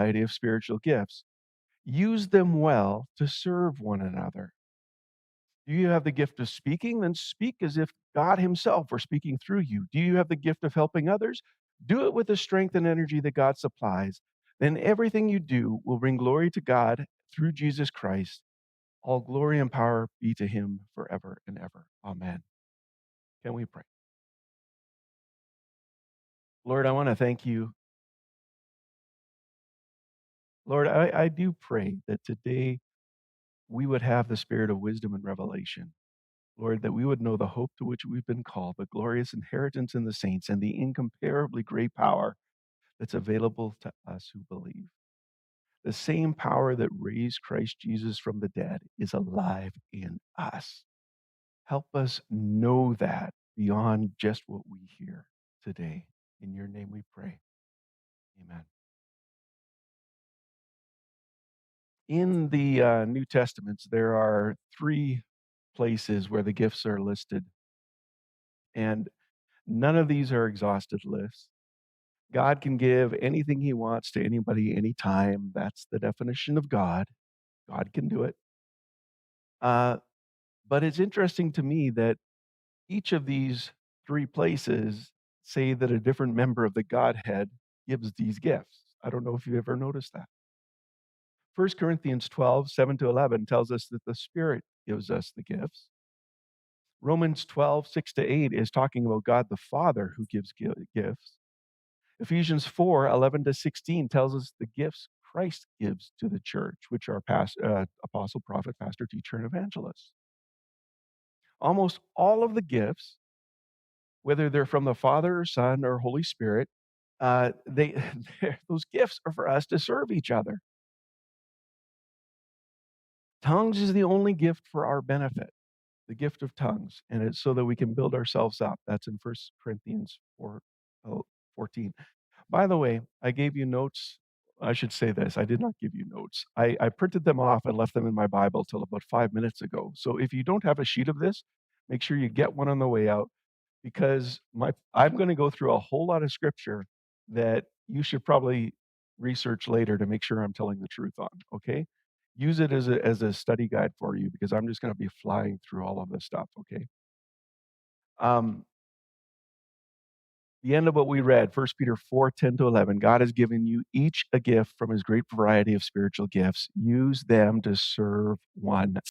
variety of spiritual gifts. Use them well to serve one another. Do you have the gift of speaking? Then speak as if God Himself were speaking through you. Do you have the gift of helping others? Do it with the strength and energy that God supplies. Then everything you do will bring glory to God through Jesus Christ. All glory and power be to Him forever and ever. Amen. Can we pray? Lord, I want to thank you. Lord, I do pray that today we would have the spirit of wisdom and revelation. Lord, that we would know the hope to which we've been called, the glorious inheritance in the saints, and the incomparably great power that's available to us who believe. The same power that raised Christ Jesus from the dead is alive in us. Help us know that beyond just what we hear today. In your name we pray. Amen. In the New Testaments, there are 3 places where the gifts are listed, and none of these are exhaustive lists. God can give anything He wants to anybody, anytime. That's the definition of God. God can do it. Uh, but it's interesting to me that each of these 3 places say that a different member of the Godhead gives these gifts. I don't know if you've ever noticed that. 1 Corinthians 12:7-11 tells us that the Spirit gives us the gifts. Romans 12:6-8 is talking about God the Father who gives gifts. Ephesians 4:11-16 tells us the gifts Christ gives to the church, which are apostle, prophet, pastor, teacher, and evangelist. Almost all of the gifts, whether they're from the Father or Son or Holy Spirit, they those gifts are for us to serve each other. Tongues is the only gift for our benefit, the gift of tongues, and it's so that we can build ourselves up. That's in 1 Corinthians 4:14. By the way, I gave you notes. I should say this. I did not give you notes. I printed them off and left them in my Bible till about 5 minutes ago. So if you don't have a sheet of this, make sure you get one on the way out because I'm going to go through a whole lot of scripture that you should probably research later to make sure I'm telling the truth on. Okay? Use it as a study guide for you because I'm just going to be flying through all of this stuff. Okay? Um, the end of what we read, 1 Peter 4:10-11. God has given you each a gift from His great variety of spiritual gifts. Use them to serve one